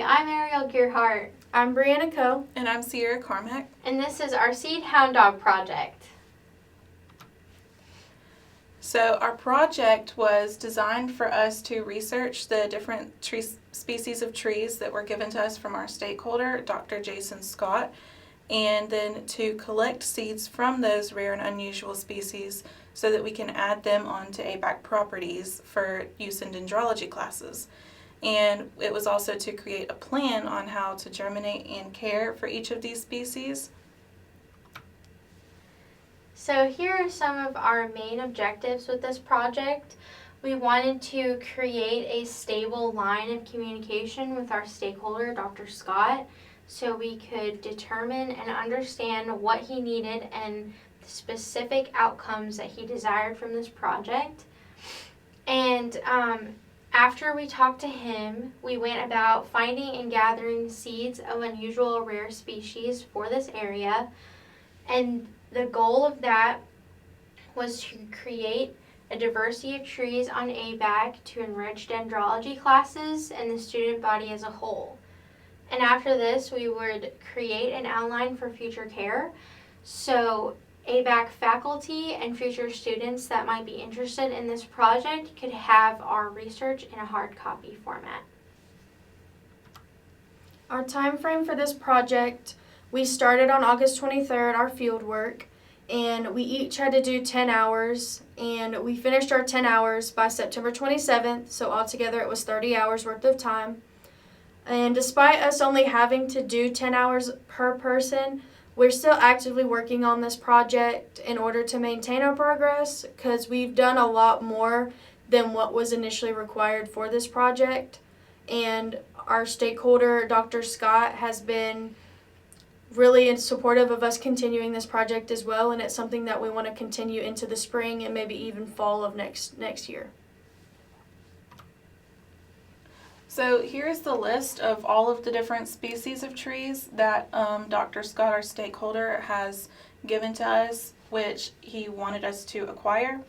Hi, I'm Ariel Gearheart. I'm Brianna Coe. And I'm Sierra Carmack. And this is our Seed Houndog project. So our project was designed for us to research the different species of trees that were given to us from our stakeholder, Dr. Jason Scott, and then to collect seeds from those rare and unusual species so that we can add them onto ABAC properties for use in dendrology classes. And it was also to create a plan on how to germinate and care for each of these species. So here are some of our main objectives with this project. We wanted to create a stable line of communication with our stakeholder, Dr. Scott, so we could determine and understand what he needed and the specific outcomes that he desired from this project. And after we talked to him, we went about finding and gathering seeds of unusual or rare species for this area. And the goal of that was to create a diversity of trees on ABAC to enrich dendrology classes and the student body as a whole. And after this, we would create an outline for future care. So ABAC faculty and future students that might be interested in this project could have our research in a hard copy format. Our time frame for this project, we started on August 23rd, our field work, and we each had to do 10 hours, and we finished our 10 hours by September 27th, so altogether it was 30 hours worth of time. And despite us only having to do 10 hours per person, we're still actively working on this project in order to maintain our progress because we've done a lot more than what was initially required for this project. And our stakeholder, Dr. Scott, has been really supportive of us continuing this project as well, and it's something that we want to continue into the spring and maybe even fall of next year. So here's the list of all of the different species of trees that Dr. Scott, our stakeholder, has given to us, which he wanted us to acquire.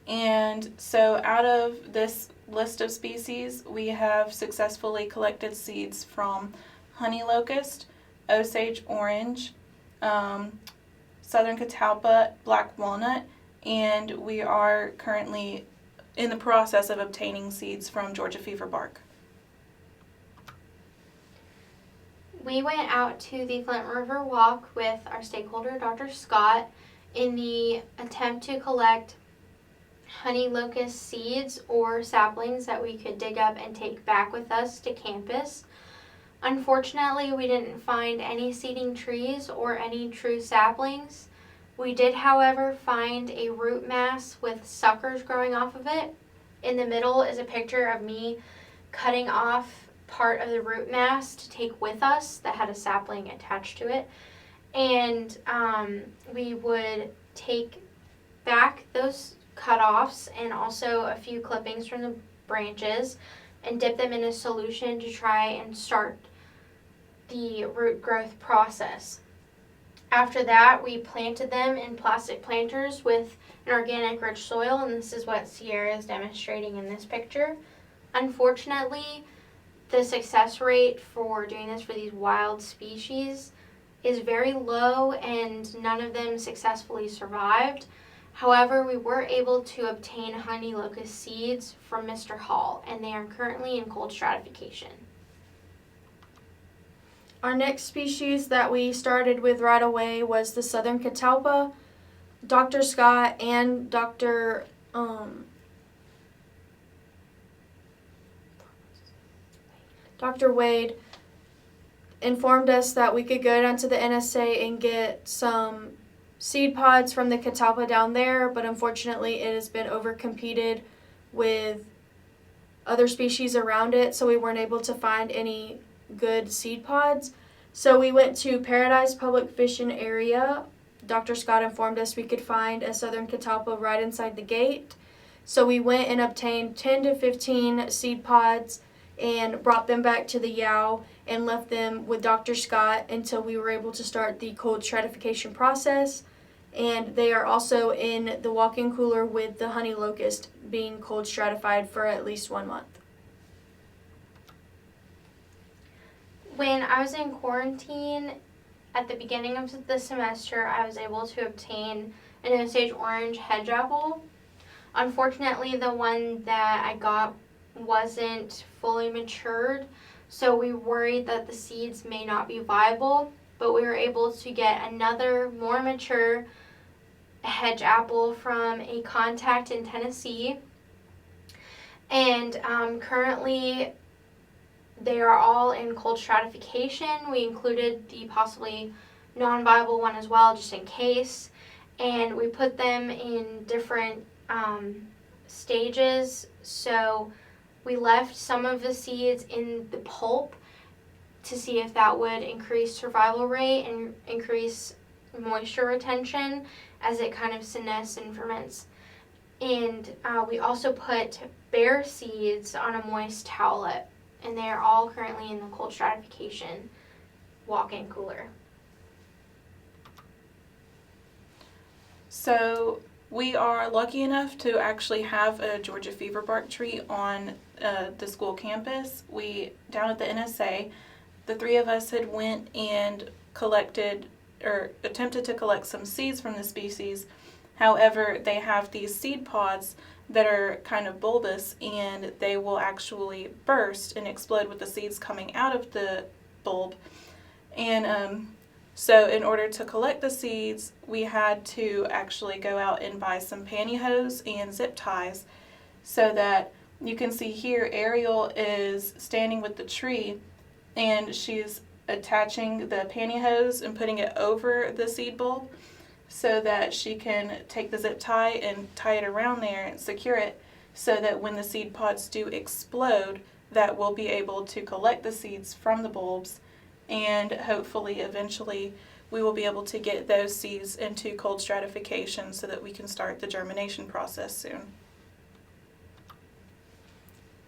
And so out of this list of species, we have successfully collected seeds from honey locust, Osage orange, southern catalpa, black walnut, and we are currently in the process of obtaining seeds from Georgia fever bark. We went out to the Flint River Walk with our stakeholder, Dr. Scott, in the attempt to collect honey locust seeds or saplings that we could dig up and take back with us to campus. Unfortunately, we didn't find any seeding trees or any true saplings. We did, however, find a root mass with suckers growing off of it. In the middle is a picture of me cutting off part of the root mass to take with us that had a sapling attached to it. And we would take back those cut-offs and also a few clippings from the branches and dip them in a solution to try and start the root growth process. After that, we planted them in plastic planters with an organic rich soil, and this is what Sierra is demonstrating in this picture. Unfortunately, the success rate for doing this for these wild species is very low and none of them successfully survived. However, we were able to obtain honey locust seeds from Mr. Hall, and they are currently in cold stratification. Our next species that we started with right away was the southern catalpa. Dr. Scott and Dr. Wade informed us that we could go down to the NSA and get some seed pods from the catalpa down there, but unfortunately it has been overcompeted with other species around it, so we weren't able to find any good seed pods. So we went to Paradise Public Fishing Area. Dr. Scott informed us we could find a southern catalpa right inside the gate. So we went and obtained 10 to 15 seed pods and brought them back to the Yow and left them with Dr. Scott until we were able to start the cold stratification process. And they are also in the walk-in cooler with the honey locust being cold stratified for at least 1 month. When I was in quarantine at the beginning of the semester, I was able to obtain an Osage orange hedge apple. Unfortunately, the one that I got wasn't fully matured, so we worried that the seeds may not be viable, but we were able to get another more mature hedge apple from a contact in Tennessee. And currently, they are all in cold stratification. We included the possibly non-viable one as well, just in case. And we put them in different stages. So we left some of the seeds in the pulp to see if that would increase survival rate and increase moisture retention as it kind of senesces and ferments. And we also put bare seeds on a moist towelette, and they are all currently in the cold stratification walk-in cooler. So we are lucky enough to actually have a Georgia fever bark tree on the school campus. Down at the NSA, the three of us had went and collected or attempted to collect some seeds from the species. However, they have these seed pods that are kind of bulbous, and they will actually burst and explode with the seeds coming out of the bulb. And so in order to collect the seeds, we had to actually go out and buy some pantyhose and zip ties, so that you can see here Ariel is standing with the tree, and she's attaching the pantyhose and putting it over the seed bulb so that she can take the zip tie and tie it around there and secure it, so that when the seed pods do explode, that we'll be able to collect the seeds from the bulbs, and hopefully eventually we will be able to get those seeds into cold stratification so that we can start the germination process soon.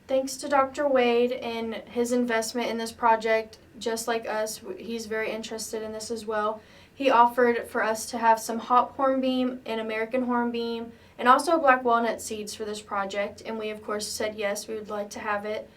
Thanks to Dr. Wade and his investment in this project, just like us, he's very interested in this as well. He offered for us to have some hop hornbeam and American hornbeam and also black walnut seeds for this project, and we of course said yes, we would like to have it.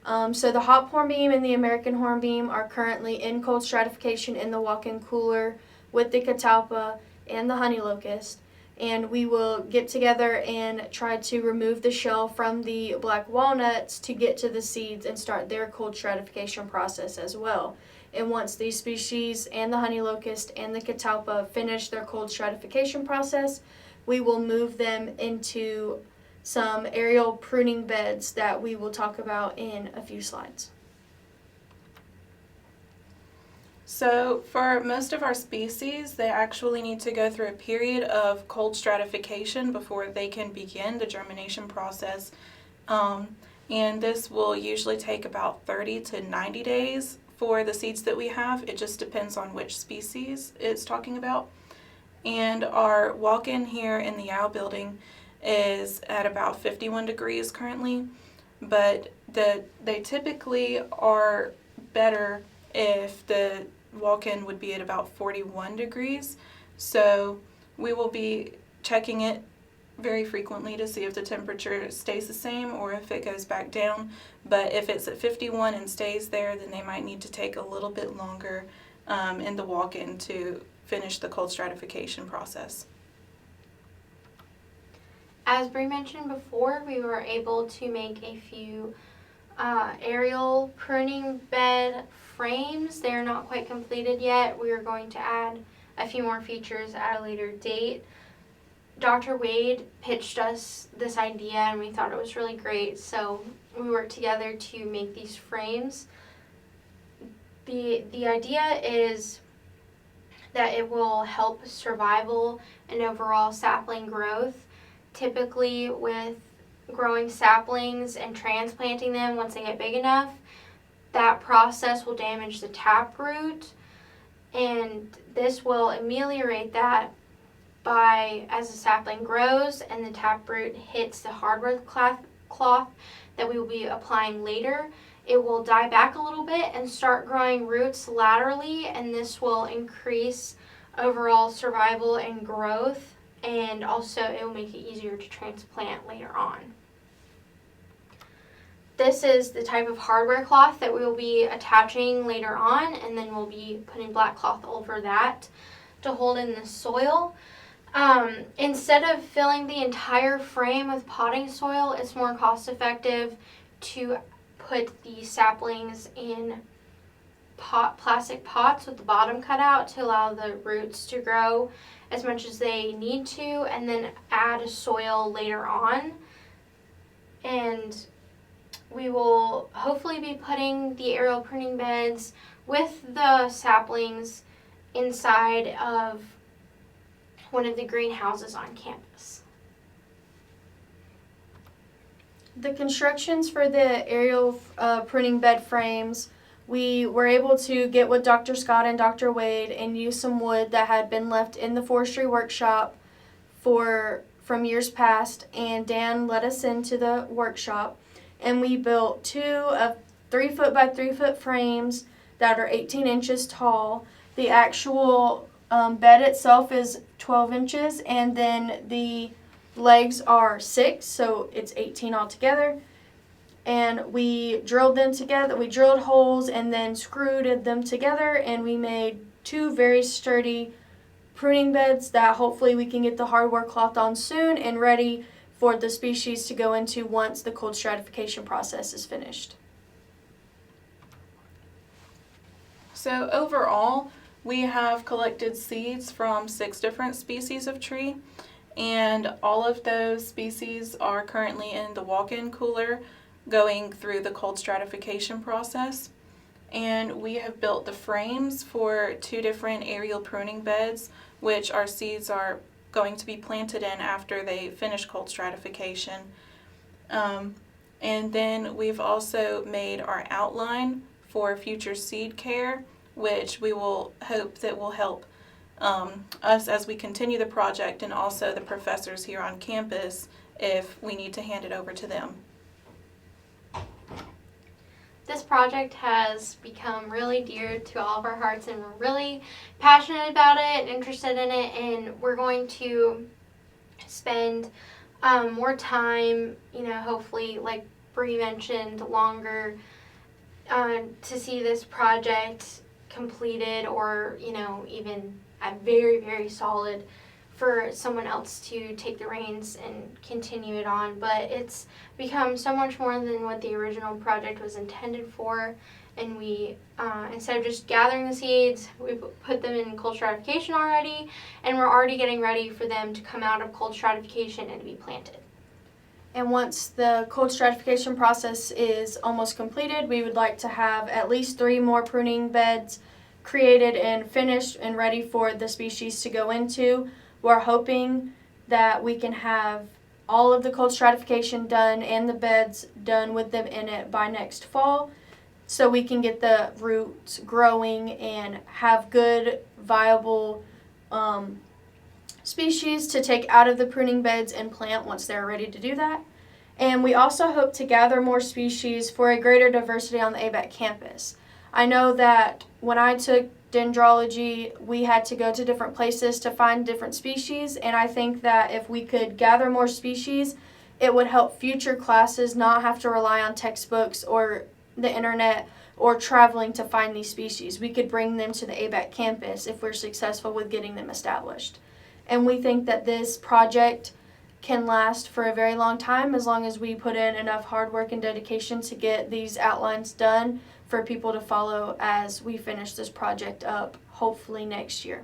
So the hop hornbeam and the American hornbeam are currently in cold stratification in the walk-in cooler with the catalpa and the honey locust. And we will get together and try to remove the shell from the black walnuts to get to the seeds and start their cold stratification process as well. And once these species and the honey locust and the catalpa finish their cold stratification process, we will move them into some aerial pruning beds that we will talk about in a few slides. So for most of our species, they actually need to go through a period of cold stratification before they can begin the germination process. And this will usually take about 30 to 90 days for the seeds that we have. It just depends on which species it's talking about. And our walk-in here in the Owl building is at about 51 degrees currently, but they typically are better if the walk-in would be at about 41 degrees. So we will be checking it very frequently to see if the temperature stays the same or if it goes back down. But if it's at 51 and stays there, then they might need to take a little bit longer in the walk-in to finish the cold stratification process. As Bree mentioned before, we were able to make a few aerial pruning bed frames. They are not quite completed yet. We are going to add a few more features at a later date. Dr. Wade pitched us this idea and we thought it was really great, so we worked together to make these frames. The idea is that it will help survival and overall sapling growth. Typically with growing saplings and transplanting them once they get big enough, that process will damage the taproot, and this will ameliorate that by, as the sapling grows and the taproot hits the hardwood cloth that we will be applying later, it will die back a little bit and start growing roots laterally, and this will increase overall survival and growth, and also it will make it easier to transplant later on. this is the type of hardware cloth that we will be attaching later on, and then we'll be putting black cloth over that to hold in the soil. Instead of filling the entire frame with potting soil, it's more cost effective to put the saplings in plastic pots with the bottom cut out to allow the roots to grow as much as they need to, and then add soil later on. And we will hopefully be putting the aerial pruning beds with the saplings inside of one of the greenhouses on campus. The constructions for the aerial pruning bed frames, we were able to get with Dr. Scott and Dr. Wade and use some wood that had been left in the forestry workshop from years past, and Dan led us into the workshop, and we built 2 of 3 foot by 3 foot frames that are 18 inches tall. The actual bed itself is 12 inches, and then the legs are 6, so it's 18 altogether. And we drilled them together. We drilled holes and then screwed them together, and we made 2 very sturdy pruning beds that hopefully we can get the hardware cloth on soon and ready for the species to go into once the cold stratification process is finished. So overall, we have collected seeds from 6 different species of tree, and all of those species are currently in the walk-in cooler going through the cold stratification process. And we have built the frames for 2 different aerial pruning beds, which our seeds are going to be planted in after they finish cold stratification. And then we've also made our outline for future seed care, which we will hope that will help us as we continue the project, and also the professors here on campus if we need to hand it over to them. This project has become really dear to all of our hearts, and we're really passionate about it and interested in it, and we're going to spend more time, hopefully, like Bree mentioned, longer to see this project completed, or, even very, very solid for someone else to take the reins and continue it on. But it's become so much more than what the original project was intended for, and we instead of just gathering the seeds, we put them in cold stratification already, and we're already getting ready for them to come out of cold stratification and to be planted. And once the cold stratification process is almost completed, we would like to have at least 3 more pruning beds created and finished and ready for the species to go into. We're hoping that we can have all of the cold stratification done and the beds done with them in it by next fall, so we can get the roots growing and have good, viable species to take out of the pruning beds and plant once they're ready to do that. And we also hope to gather more species for a greater diversity on the ABAC campus. I know that when I took dendrology, we had to go to different places to find different species, and I think that if we could gather more species, it would help future classes not have to rely on textbooks or the internet or traveling to find these species. We could bring them to the ABAC campus if we're successful with getting them established. And we think that this project can last for a very long time, as long as we put in enough hard work and dedication to get these outlines done for people to follow as we finish this project up, hopefully next year.